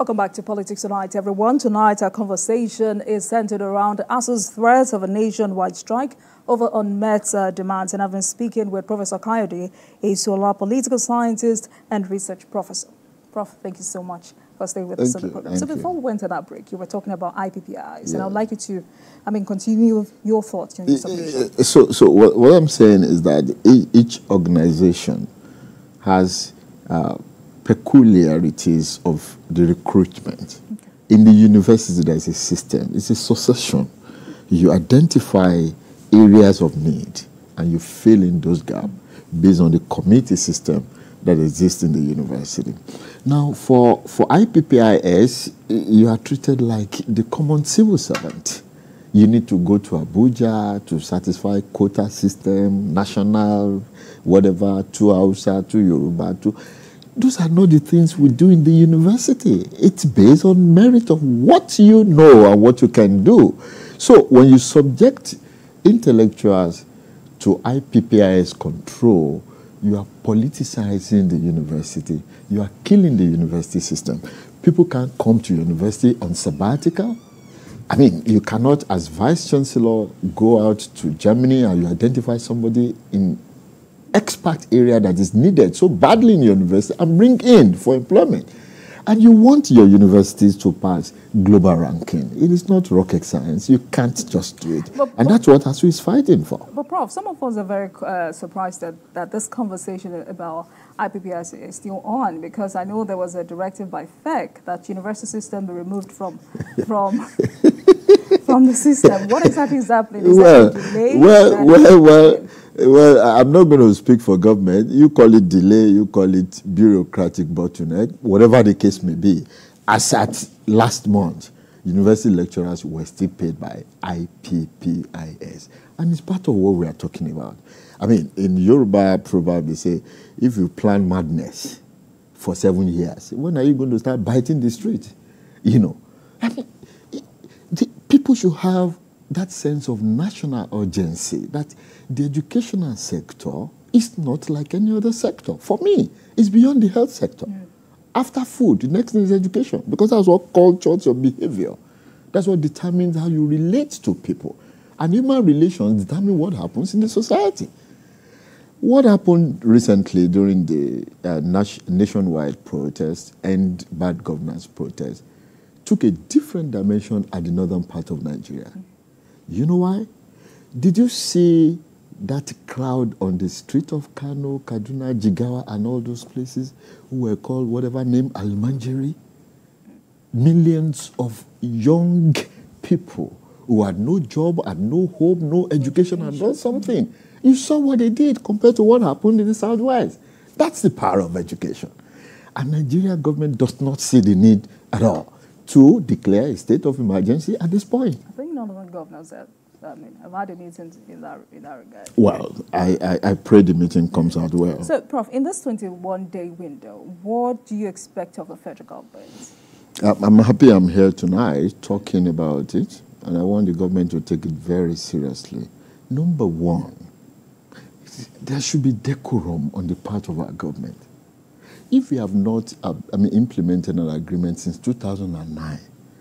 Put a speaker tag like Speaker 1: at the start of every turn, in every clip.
Speaker 1: Welcome back to Politics Tonight, everyone. Tonight, our conversation is centered around ASUU's threat of a nationwide strike over unmet demands. And I've been speaking with Professor Eesuola, political scientist and research professor. Prof, thank you so much for staying with us on the program. So before we went on that break, you were talking about IPPIs, and I'd like you to, continue your thoughts on this subject.
Speaker 2: So what I'm saying is that each organization has peculiarities of the recruitment. Okay. In the university, there's a system. It's a succession. You identify areas of need and you fill in those gaps based on the committee system that exists in the university. Now, for IPPIS, you are treated like the common civil servant. You need to go to Abuja to satisfy quota system, national, whatever, to Hausa, to Yoruba, to... Those are not the things we do in the university. It's based on merit of what you know and what you can do. So when you subject intellectuals to IPPIS control, you are politicizing the university. You are killing the university system. People can't come to university on sabbatical. I mean, you cannot, as vice chancellor, go out to Germany and you identify somebody in expert area that is needed so badly in your university and bring in for employment. And you want your universities to pass global ranking. It is not rocket science. You can't just do it. And that's what ASUU is fighting for.
Speaker 1: But Prof, some of us are very surprised that this conversation about IPPIS is still on, because I know there was a directive by FEC that university system be removed from the system. What exactly is happening? Is that a delay?
Speaker 2: Well, I'm not going to speak for government. You call it delay, you call it bureaucratic bottleneck, whatever the case may be. As at last month, university lecturers were still paid by IPPIS. And it's part of what we are talking about. I mean, in Yoruba, probably say, if you plan madness for 7 years, when are you going to start biting the street? You know, I mean, people should have that sense of national urgency, that the educational sector is not like any other sector. For me, it's beyond the health sector. Yeah. After food, the next thing is education, because that's what cultures your behavior. That's what determines how you relate to people. And human relations determine what happens in the society. What happened recently during the nationwide protest and bad governance protest took a different dimension at the northern part of Nigeria. You know why? Did you see that crowd on the street of Kano, Kaduna, Jigawa, and all those places who were called whatever name, Almanjiri? Millions of young people who had no job, had no home, no education, had done something. You saw what they did compared to what happened in the Southwest. That's the power of education. And Nigeria government does not see the need at all to declare a state of emergency at this point.
Speaker 1: I think none of the governors have had a meeting in that regard.
Speaker 2: Well, I pray the meeting comes out well.
Speaker 1: So, Prof, in this 21-day window, what do you expect of the federal government?
Speaker 2: I'm happy I'm here tonight talking about it, and I want the government to take it very seriously. Number one, there should be decorum on the part of our government. If we have not implemented an agreement since 2009,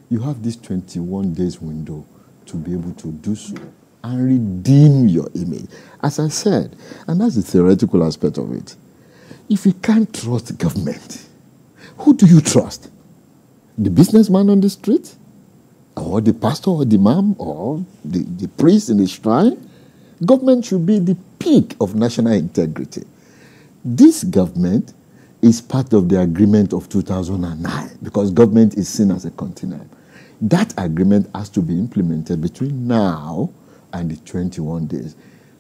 Speaker 2: you have this 21 days window to be able to do so and redeem your image. As I said, and that's the theoretical aspect of it, if you can't trust government, who do you trust? The businessman on the street? Or the pastor or the imam? Or the priest in the shrine? Government should be the peak of national integrity. This government is part of the agreement of 2009 because government is seen as a continuum. That agreement has to be implemented between now and the 21 days.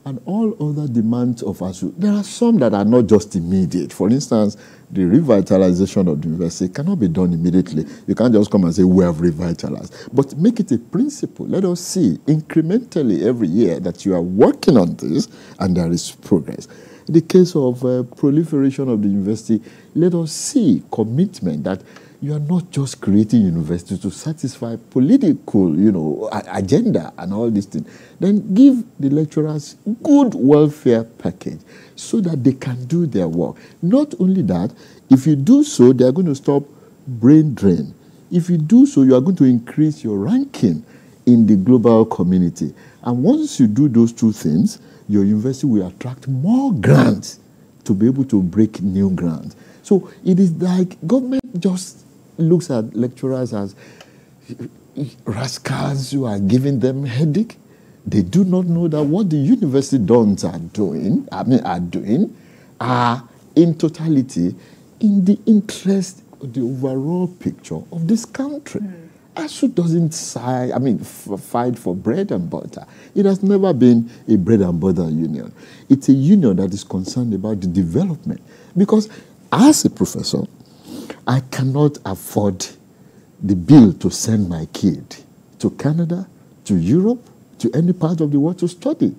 Speaker 2: And all other demands of ASUU, there are some that are not just immediate. For instance, the revitalization of the university cannot be done immediately. You can't just come and say, we have revitalized. But make it a principle. Let us see incrementally every year that you are working on this and there is progress. In the case of proliferation of the university, let us see commitment that you are not just creating universities to satisfy political, agenda and all these things. Then give the lecturers good welfare package so that they can do their work. Not only that, if you do so, they are going to stop brain drain. If you do so, you are going to increase your ranking in the global community. And once you do those two things, your university will attract more grants to be able to break new ground. So it is like government just looks at lecturers as rascals who are giving them headache. They do not know that what the university dons are doing, are in totality in the interest of the overall picture of this country. ASUU doesn't fight for bread and butter. It has never been a bread and butter union. It's a union that is concerned about the development. Because as a professor, I cannot afford the bill to send my kid to Canada, to Europe, to any part of the world to study.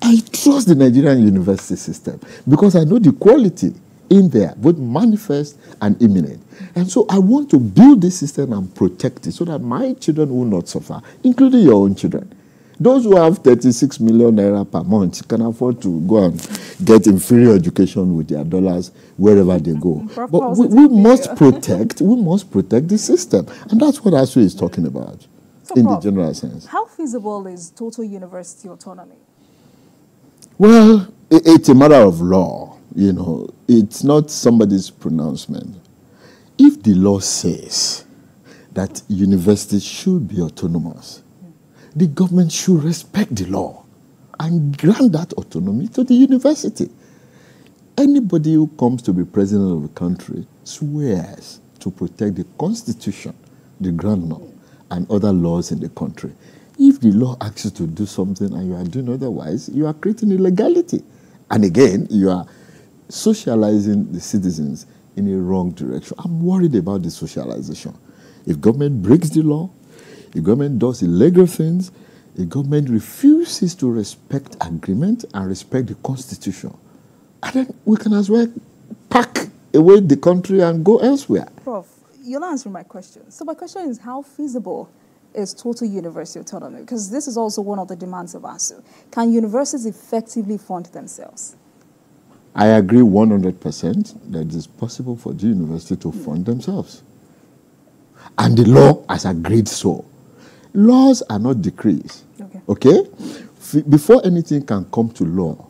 Speaker 2: I trust the Nigerian university system because I know the quality in there, both manifest and imminent. And so I want to build this system and protect it so that my children will not suffer, including your own children. Those who have 36 million naira per month can afford to go and get inferior education with their dollars wherever they go. But we must protect the system. And that's what ASUU is talking about in the general sense.
Speaker 1: How feasible is total university autonomy?
Speaker 2: Well, it's a matter of law. You know, it's not somebody's pronouncement. If the law says that universities should be autonomous, the government should respect the law and grant that autonomy to the university. Anybody who comes to be president of a country swears to protect the constitution, the ground law, and other laws in the country. If the law asks you to do something and you are doing otherwise, you are creating illegality. And again, you are socializing the citizens in a wrong direction. I'm worried about the socialization. If government breaks the law, if government does illegal things, if government refuses to respect agreement and respect the constitution, and then we can as well pack away the country and go elsewhere.
Speaker 1: Prof, you'll answer my question. So my question is, how feasible is total university autonomy? Because this is also one of the demands of ASUU. Can universities effectively fund themselves?
Speaker 2: I agree 100% that it is possible for the university to fund themselves. And the law has agreed so. Laws are not decrees. Okay? Before anything can come to law,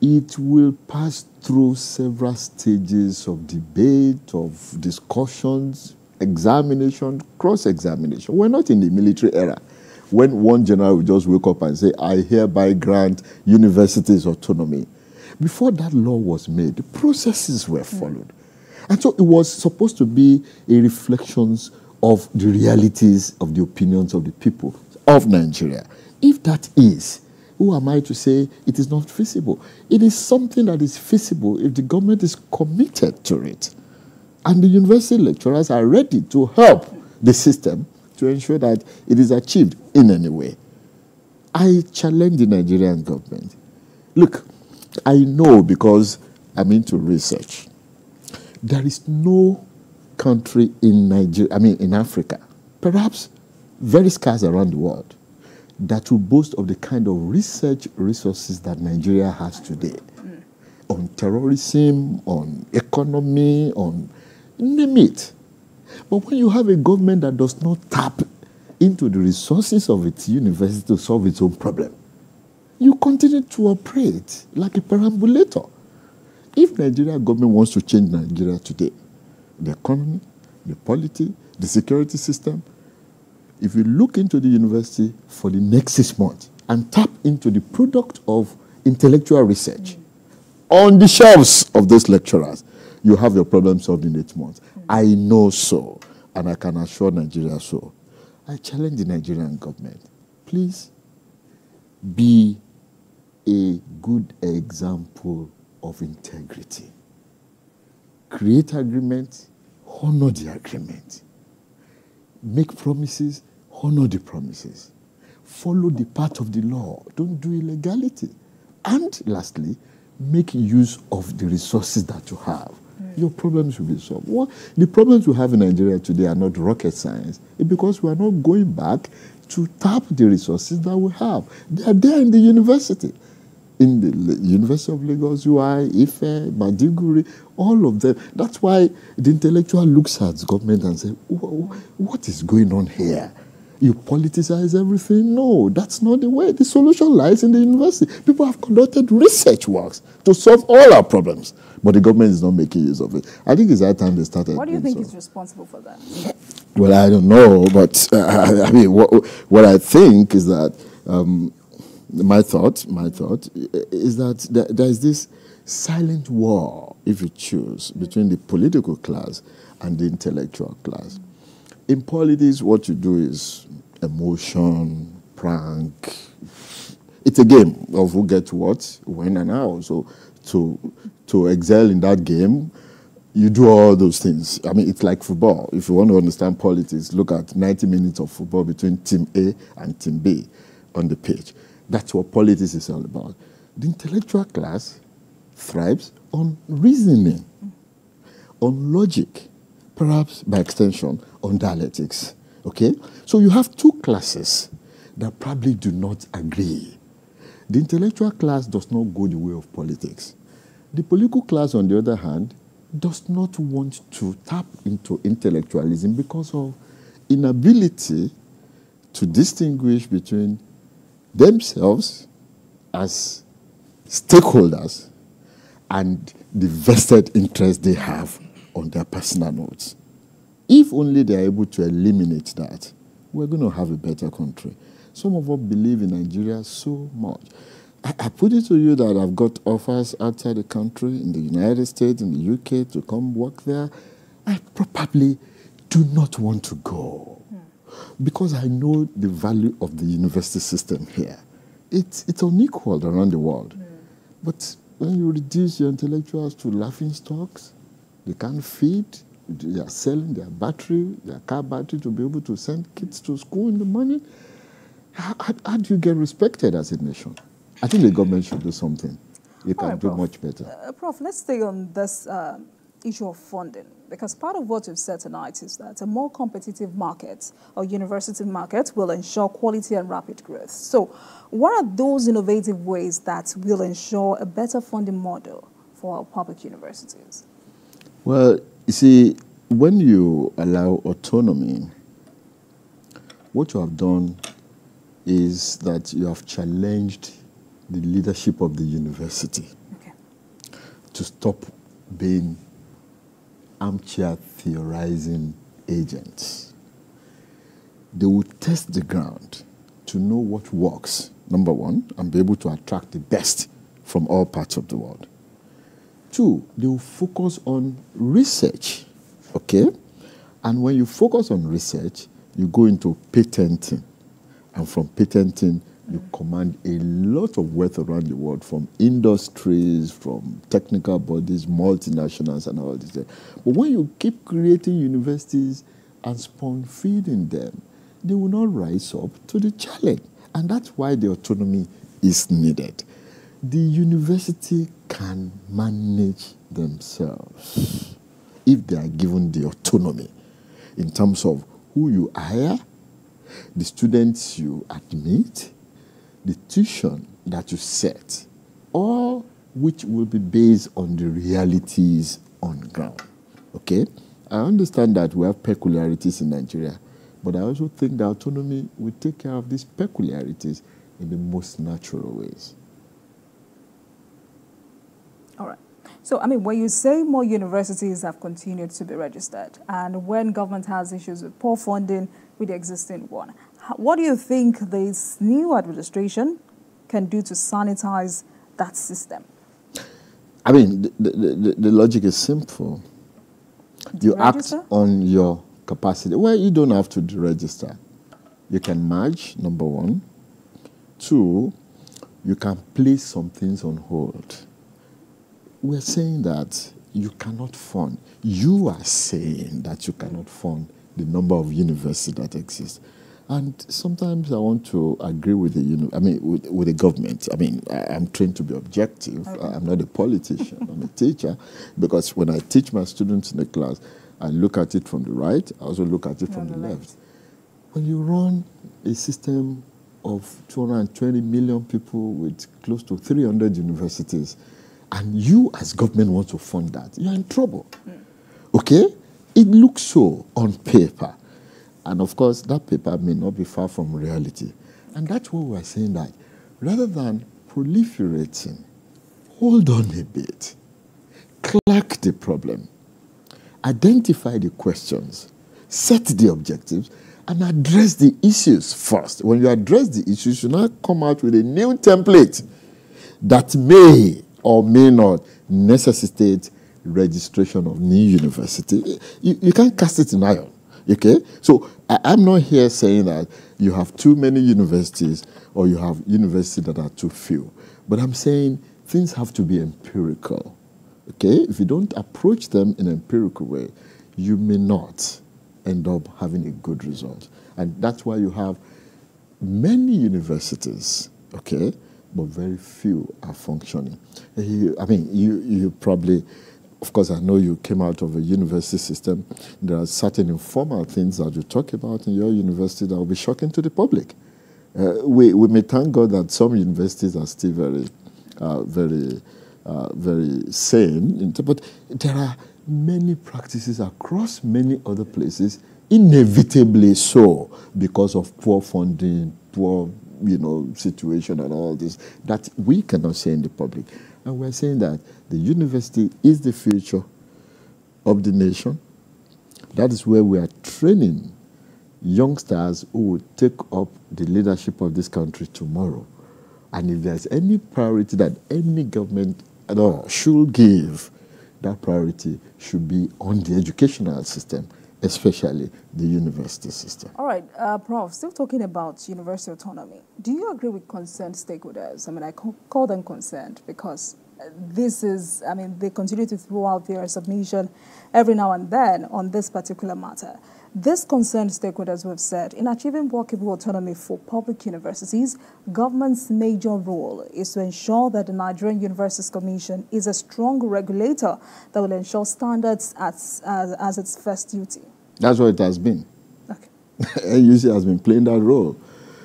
Speaker 2: it will pass through several stages of debate, of discussions, examination, cross-examination. We're not in the military era when one general will just wake up and say, I hereby grant universities autonomy. Before that law was made, the processes were followed. And so it was supposed to be a reflection of the realities of the opinions of the people of Nigeria. If that is, who am I to say it is not feasible? It is something that is feasible if the government is committed to it. And the university lecturers are ready to help the system to ensure that it is achieved in any way. I challenge the Nigerian government. Look, I know because I'm into research. There is no country in in Africa, perhaps very scarce around the world, that will boast of the kind of research resources that Nigeria has today. On terrorism, on economy, on name it. But when you have a government that does not tap into the resources of its university to solve its own problem, you continue to operate like a perambulator. If Nigeria government wants to change Nigeria today, the economy, the polity, the security system, if you look into the university for the next 6 months and tap into the product of intellectual research on the shelves of those lecturers, you have your problem solved in 8 months. I know so, and I can assure Nigeria so. I challenge the Nigerian government. Please be a good example of integrity. Create agreement, honor the agreement. Make promises, honor the promises. Follow the path of the law. Don't do illegality. And lastly, make use of the resources that you have. Your problems will be solved. The problems we have in Nigeria today are not rocket science. It's because we are not going back to tap the resources that we have. They are there in the university. in the University of Lagos, UI, Ife, Maiduguri, all of them. That's why the intellectual looks at government and says, what is going on here? You politicize everything? No, that's not the way. The solution lies in the university. People have conducted research works to solve all our problems, but the government is not making use of it. I think it's that time they started.
Speaker 1: What do you think is responsible for that?
Speaker 2: Well, I don't know, but I mean, what I think is that my thought is that there is this silent war, if you choose, between the political class and the intellectual class. In politics, what you do is emotion, prank. It's a game of who gets what, when, and how. So to excel in that game, you do all those things. I mean, it's like football. If you want to understand politics, look at 90 minutes of football between Team A and Team B on the pitch. That's what politics is all about. The intellectual class thrives on reasoning, on logic, perhaps by extension, on dialectics. Okay? So you have two classes that probably do not agree. The intellectual class does not go the way of politics. The political class, on the other hand, does not want to tap into intellectualism because of inability to distinguish between themselves as stakeholders and the vested interest they have on their personal notes. If only they are able to eliminate that, we're going to have a better country. Some of us believe in Nigeria so much. I put it to you that I've got offers outside the country, in the United States, in the UK, to come work there. I probably do not want to go because I know the value of the university system here. It's unequaled around the world. But when you reduce your intellectuals to laughingstocks, they can't feed, they are selling their battery, their car battery to be able to send kids to school in the morning, how do you get respected as a nation? I think the government should do something. It can do much better.
Speaker 1: Prof, let's stay on this issue of funding, because part of what you've said tonight is that a more competitive market or university market will ensure quality and rapid growth. So what are those innovative ways that will ensure a better funding model for our public universities?
Speaker 2: Well, you see, when you allow autonomy, what you have done is that you have challenged the leadership of the university to stop being armchair theorizing agents. They will test the ground to know what works, number one, and be able to attract the best from all parts of the world. Two, they will focus on research, okay? And when you focus on research, you go into patenting. And from patenting, you command a lot of wealth around the world from industries, from technical bodies, multinationals, and all this. But when you keep creating universities and spoon-feeding them, they will not rise up to the challenge. And that's why the autonomy is needed. The university can manage themselves if they are given the autonomy in terms of who you hire, the students you admit, the tuition that you set, all which will be based on the realities on ground. Okay? I understand that we have peculiarities in Nigeria, but I also think the autonomy will take care of these peculiarities in the most natural ways.
Speaker 1: All right. So, I mean, when you say more universities have continued to be registered, and when government has issues with poor funding with the existing one, what do you think this new administration can do to sanitize that system? I
Speaker 2: mean, the logic is simple. You act on your capacity. Well, you don't have to deregister. You can merge, number one. Two, you can place some things on hold. We're saying that you cannot fund. You are saying that you cannot fund the number of universities that exist. And sometimes I want to agree with with the government. I mean, I'm trained to be objective. Okay. I'm not a politician. I'm a teacher. Because when I teach my students in the class, I look at it from the right. I also look at it from the left. When you run a system of 220 million people with close to 300 universities, and you as government want to fund that, you're in trouble. Okay? It looks so on paper. And of course, that paper may not be far from reality. And that's what we're saying, that rather than proliferating, hold on a bit, crack the problem, identify the questions, set the objectives, and address the issues first. When you address the issues, you now come out with a new template that may or may not necessitate registration of new university. You can't cast it in iron. Okay? So I'm not here saying that you have too many universities or you have universities that are too few. But I'm saying things have to be empirical. Okay? If you don't approach them in an empirical way, you may not end up having a good result. And that's why you have many universities, okay, but very few are functioning. You probably, of course, I know you came out of a university system. There are certain informal things that you talk about in your university that will be shocking to the public. We may thank God that some universities are still very sane, but there are many practices across many other places, inevitably so, because of poor funding, poor situation and all this, that we cannot say in the public. And we're saying that the university is the future of the nation. That is where we are training youngsters who will take up the leadership of this country tomorrow. And if there's any priority that any government at all should give, that priority should be on the educational system, especially the university system.
Speaker 1: All right, Prof, still talking about university autonomy. Do you agree with concerned stakeholders? I call them concerned because this is, they continue to throw out their submission every now and then on this particular matter. This concerned stakeholders have said, in achieving workable autonomy for public universities, government's major role is to ensure that the Nigerian Universities Commission is a strong regulator that will ensure standards as its first duty.
Speaker 2: That's what it has been.
Speaker 1: Okay.
Speaker 2: ASUU has been playing that role.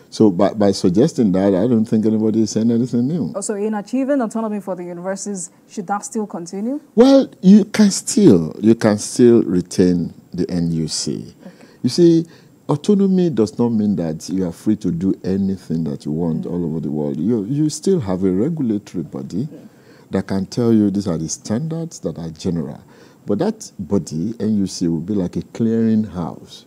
Speaker 2: So by suggesting that, I don't think anybody is saying anything new.
Speaker 1: So in achieving autonomy for the universities, should that still continue?
Speaker 2: Well, you can still retain the NUC. Okay. You see, autonomy does not mean that you are free to do anything that you want all over the world. You still have a regulatory body that can tell you these are the standards that are general. But that body, NUC, will be like a clearinghouse.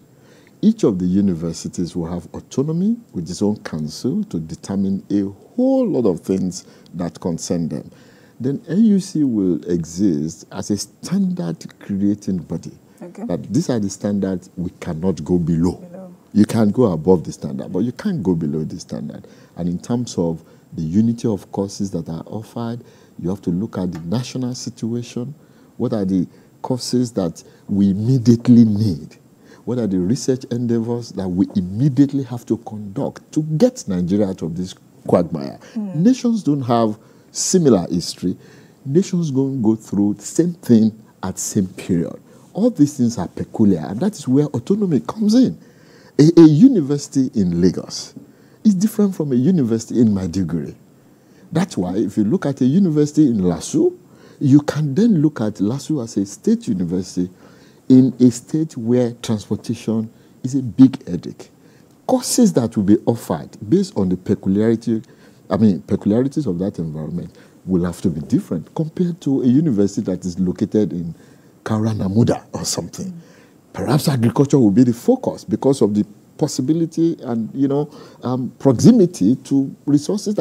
Speaker 2: Each of the universities will have autonomy with its own council to determine a whole lot of things that concern them. Then NUC will exist as a standard-creating body. Okay. That these are the standards we cannot go below. You can go above the standard, but you can't go below the standard. And in terms of the unity of courses that are offered, you have to look at the national situation. What are the courses that we immediately need? What are the research endeavors that we immediately have to conduct to get Nigeria out of this quagmire? Nations don't have similar history. Nations don't go through the same thing at the same period. All these things are peculiar, and that is where autonomy comes in. A university in Lagos is different from a university in Maiduguri. That's why if you look at a university in ASUU, you can then look at ASUU as a state university in a state where transportation is a big headache. Courses that will be offered based on the peculiarities of that environment will have to be different compared to a university that is located in Karanamuda or something. Perhaps agriculture will be the focus because of the possibility and proximity to resources.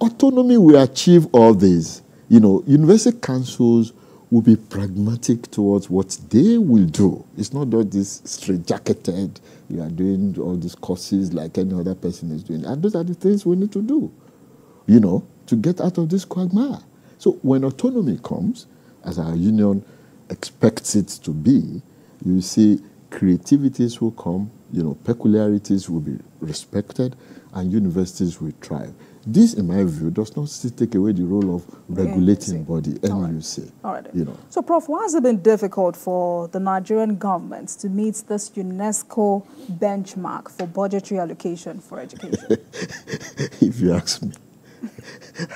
Speaker 2: Autonomy will achieve all these. University councils will be pragmatic towards what they will do. It's not just this straight-jacketed, you are doing all these courses like any other person is doing. And those are the things we need to do, to get out of this quagmire. So when autonomy comes, as our union expects it to be, you see creativities will come, peculiarities will be respected and universities will thrive. This, in my view, does not still take away the role of regulating body, NUC.
Speaker 1: All right. So, Prof, why has it been difficult for the Nigerian government to meet this UNESCO benchmark for budgetary allocation for education?
Speaker 2: If you ask me,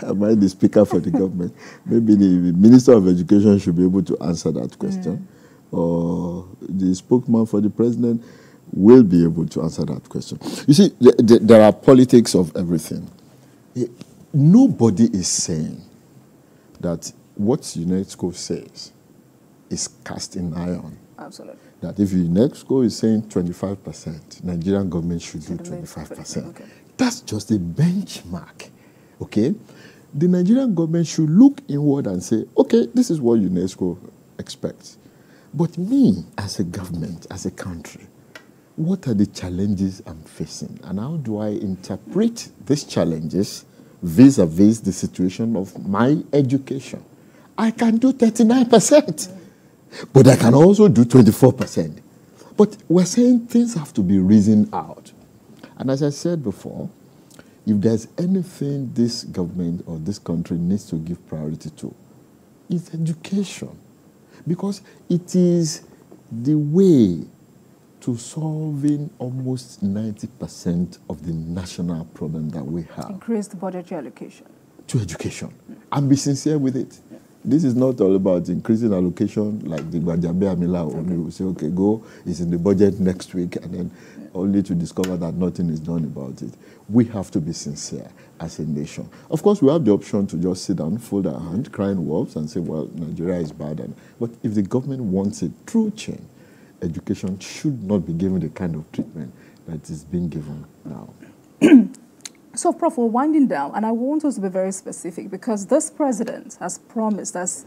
Speaker 2: am I the speaker for the government? Maybe the Minister of Education should be able to answer that question. Or the spokesman for the president will be able to answer that question. You see, there are politics of everything. Nobody is saying that what UNESCO says is cast in iron.
Speaker 1: Absolutely.
Speaker 2: That if UNESCO is saying 25%, Nigerian government should do 25%. Okay. That's just a benchmark. Okay? The Nigerian government should look inward and say, okay, this is what UNESCO expects. But me, as a government, as a country, what are the challenges I'm facing? And how do I interpret these challenges vis-a-vis the situation of my education? I can do 39%, but I can also do 24%. But we're saying things have to be reasoned out. And as I said before, if there's anything this government or this country needs to give priority to, it's education. Because it is the way to solving almost 90% of the national problem that we have.
Speaker 1: Increased budgetary allocation.
Speaker 2: To education. And be sincere with it. This is not all about increasing allocation like the Gbajabe Amila. Only will say, okay, go, it's in the budget next week, and then only to discover that nothing is done about it. We have to be sincere as a nation. Of course, we have the option to just sit down, fold our hand, crying wolves, and say, well, Nigeria is bad. But if the government wants a true change, education should not be given the kind of treatment that is being given now.
Speaker 1: So, Prof, we're winding down, and I want us to be very specific because this president has promised us,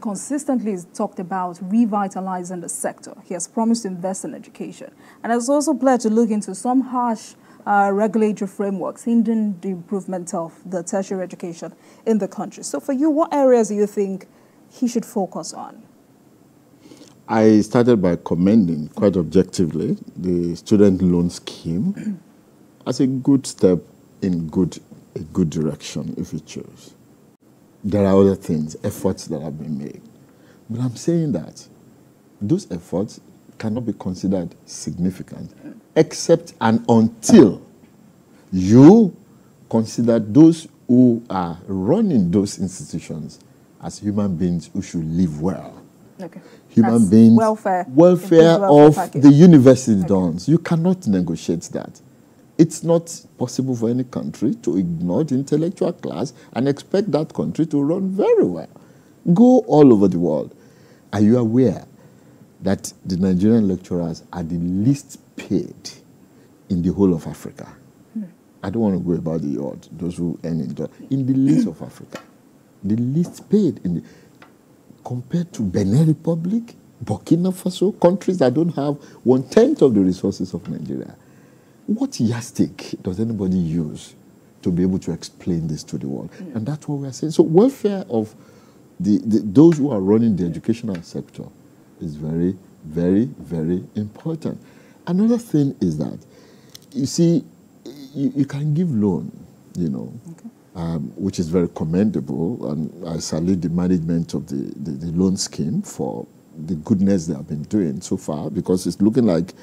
Speaker 1: consistently he's talked about revitalizing the sector. He has promised to invest in education and has also pledged to look into some harsh regulatory frameworks hindering the improvement of the tertiary education in the country. So, for you, what areas do you think he should focus on?
Speaker 2: I started by commending, quite objectively, the student loan scheme as a good step in a good direction, if you choose. There are other things, efforts that have been made. But I'm saying that those efforts cannot be considered significant, except and until you consider those who are running those institutions as human beings who should live well.
Speaker 1: Okay.
Speaker 2: Human beings, welfare of the university dons. You cannot negotiate that. It's not possible for any country to ignore the intellectual class and expect that country to run very well. Go all over the world. Are you aware that the Nigerian lecturers are the least paid in the whole of Africa? I don't want to go about the odd, those who earn in the least of Africa. The least paid compared to Benin Republic, Burkina Faso, countries that don't have 1/10 of the resources of Nigeria. What yardstick does anybody use to be able to explain this to the world? And that's what we're saying. So welfare of those who are running the educational sector is very, very, very important. Another thing is that, you see, you can give loan, which is very commendable, and I salute the management of the loan scheme for the goodness they have been doing so far, because it's looking like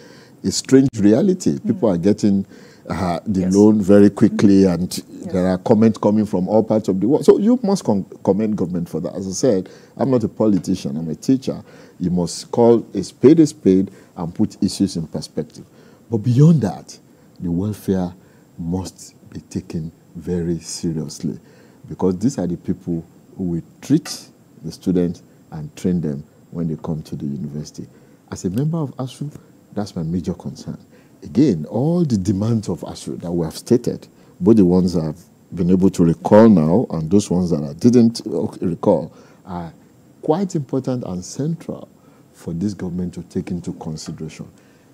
Speaker 2: a strange reality. People are getting the loan very quickly, and there are comments coming from all parts of the world. So you must commend government for that. As I said, I'm not a politician, I'm a teacher. You must call a spade and put issues in perspective. But beyond that, the welfare must be taken very seriously, because these are the people who will treat the students and train them when they come to the university. As a member of ASUU, that's my major concern. Again, all the demands of ASUU that we have stated, both the ones I've been able to recall now and those ones that I didn't recall, are quite important and central for this government to take into consideration.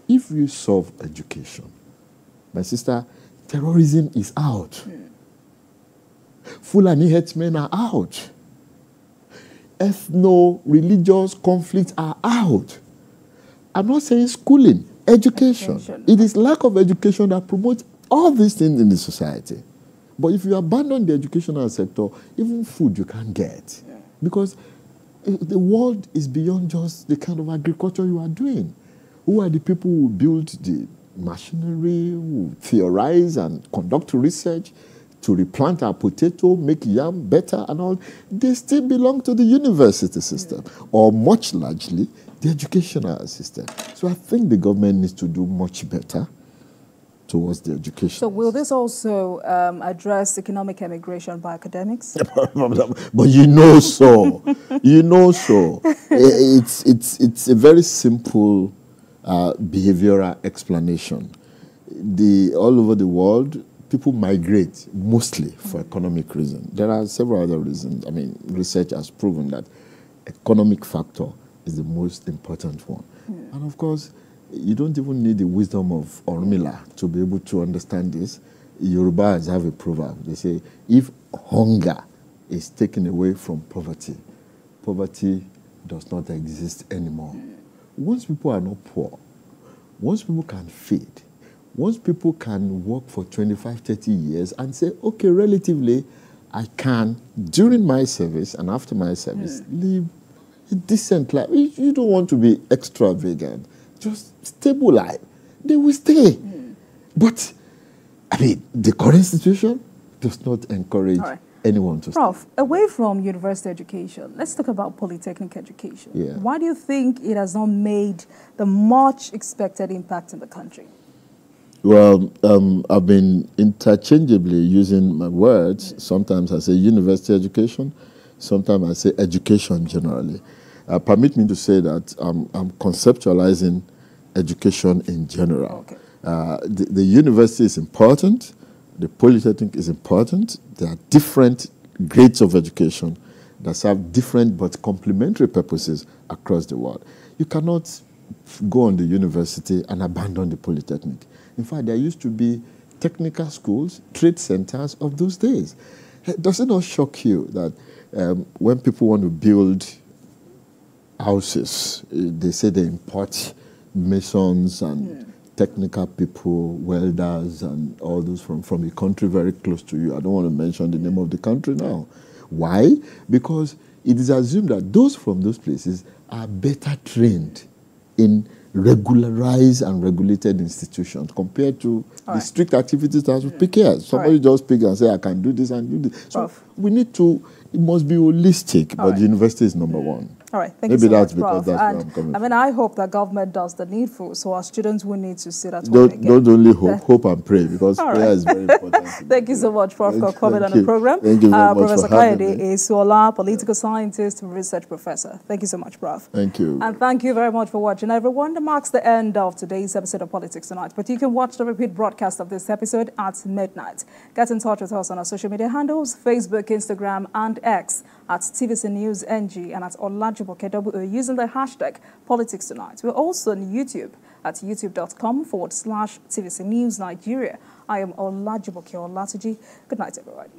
Speaker 2: If you solve education, my sister, terrorism is out. Fulani headsmen are out. Ethno-religious conflicts are out. I'm not saying schooling. Education. It is lack of education that promotes all these things in the society. But if you abandon the educational sector, even food you can't get. Because the world is beyond just the kind of agriculture you are doing. Who are the people who build the machinery, who theorize and conduct research to replant our potato, make yam better and all? They still belong to the university system, or much largely the educational system. So I think the government needs to do much better towards the education.
Speaker 1: So will this also address economic emigration by academics?
Speaker 2: But you know so. You know so. It's a very simple behavioral explanation. All over the world, people migrate mostly for economic reasons. There are several other reasons. I mean, research has proven that economic factor is the most important one. And of course, you don't even need the wisdom of Ormila to be able to understand this. Yorubas have a proverb. They say, if hunger is taken away from poverty, poverty does not exist anymore. Once people are not poor, once people can feed, once people can work for 25, 30 years and say, okay, relatively, I can, during my service and after my service, live a decent life. You don't want to be extravagant. Just stable life. They will stay. But, I mean, the current situation does not encourage anyone to
Speaker 1: Prof, away from university education, let's talk about polytechnic education. Why do you think it has not made the much expected impact in the country?
Speaker 2: Well, I've been interchangeably using my words. Sometimes I say university education. Sometimes I say education generally. Permit me to say that I'm conceptualizing education in general. The university is important. The Polytechnic is important. There are different grades of education that serve different but complementary purposes across the world. You cannot go on the university and abandon the Polytechnic. In fact, there used to be technical schools, trade centers of those days. Does it not shock you that when people want to build houses, they say they import masons and technical people, welders and all those from a country very close to you? I don't want to mention the name of the country now. Why? Because it is assumed that those from those places are better trained in regularized and regulated institutions compared to the strict activities that we pick here. Somebody just pick and say, I can do this and do this. So we need to, it must be holistic, but the university is number one.
Speaker 1: All right, thank you so much, Prof. That's where I'm coming from. I mean, I hope that government does the needful, so our students will need to sit at home again.
Speaker 2: Don't only hope and pray, because prayer is very important.
Speaker 1: Thank you so much, Prof, for coming on the program.
Speaker 2: Thank you very much
Speaker 1: Professor
Speaker 2: for having me.
Speaker 1: Eesuola, political scientist, research professor. Thank you so much, Prof.
Speaker 2: Thank you.
Speaker 1: And thank you very much for watching, everyone. That marks the end of today's episode of Politics Tonight. But you can watch the repeat broadcast of this episode at midnight. Get in touch with us on our social media handles, Facebook, Instagram, and X at TVC News NG and at Olajumo KWO using the hashtag Politics Tonight. We're also on YouTube at youtube.com/TVC News Nigeria. I am Olajumo Keolatuji. Good night, everyone.